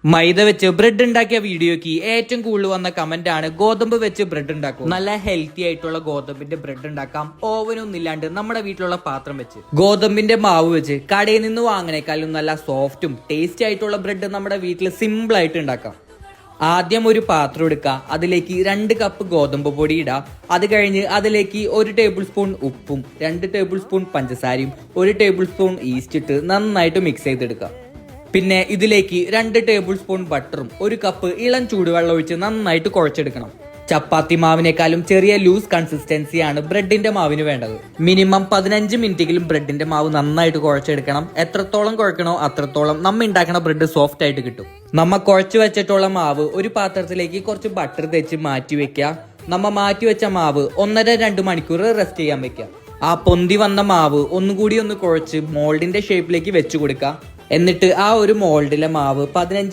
മൈദ വെച്ച് ബ്രെഡ് ഉണ്ടാക്കിയ വീഡിയോക്ക് ഏറ്റവും കൂടുതൽ വന്ന കമന്റ് ആണ് ഗോതമ്പ് വെച്ച് ബ്രെഡ് ഉണ്ടാക്കും. നല്ല ഹെൽത്തി ആയിട്ടുള്ള ഗോതമ്പിന്റെ ബ്രെഡ് ഉണ്ടാക്കാം ഓവനൊന്നും ഇല്ലാണ്ട് നമ്മുടെ വീട്ടിലുള്ള പാത്രം വെച്ച്. ഗോതമ്പിന്റെ മാവ് വെച്ച് കടയിൽ നിന്ന് വാങ്ങണേക്കാളും നല്ല സോഫ്റ്റും ടേസ്റ്റി ആയിട്ടുള്ള ബ്രെഡ് നമ്മുടെ വീട്ടിൽ സിമ്പിൾ ആയിട്ട് ഉണ്ടാക്കാം. ആദ്യം ഒരു പാത്രം എടുക്കുക, അതിലേക്ക് 2 കപ്പ് ഗോതമ്പ് പൊടി ഇടുക. അത് കഴിഞ്ഞ് അതിലേക്ക് 1 ടേബിൾ സ്പൂൺ ഉപ്പും 2 ടേബിൾ സ്പൂൺ പഞ്ചസാരയും 1 ടേബിൾ സ്പൂൺ ഈസ്റ്റ് ഇട്ട് നന്നായിട്ട് മിക്സ് ചെയ്തെടുക്കുക. പിന്നെ ഇതിലേക്ക് 2 ടേബിൾ സ്പൂൺ ബട്ടറും 1 കപ്പ് ഇളം ചൂടുവെള്ളം ഒഴിച്ച് നന്നായിട്ട് കുഴച്ചെടുക്കണം. ചപ്പാത്തി മാവിനേക്കാളും ചെറിയ ലൂസ് കൺസിസ്റ്റൻസിയാണ് ബ്രെഡിന്റെ മാവിന് വേണ്ടത്. മിനിമം 15 മിനിറ്റെങ്കിലും ബ്രെഡിന്റെ മാവ് നന്നായിട്ട് കുഴച്ചെടുക്കണം. എത്രത്തോളം കുഴക്കണോ അത്രത്തോളം നമ്മ ഉണ്ടാക്കണ ബ്രെഡ് സോഫ്റ്റ് ആയിട്ട് കിട്ടും. നമ്മ കുഴച്ചു വെച്ചിട്ടുള്ള മാവ് ഒരു പാത്രത്തിലേക്ക് കുറച്ച് ബട്ടർ തേച്ച് മാറ്റി വെക്കുക. നമ്മ മാറ്റി വെച്ച മാവ് 1.5-2 മണിക്കൂർ റെസ്റ്റ് ചെയ്യാൻ വെക്കുക. ആ പൊന്തി വന്ന മാവ് ഒന്നുകൂടി ഒന്ന് കുഴച്ച് മോൾഡിന്റെ ഷേപ്പിലേക്ക് വെച്ചു കൊടുക്കുക. എന്നിട്ട് ആ ഒരു മോൾഡിലെ മാവ് 15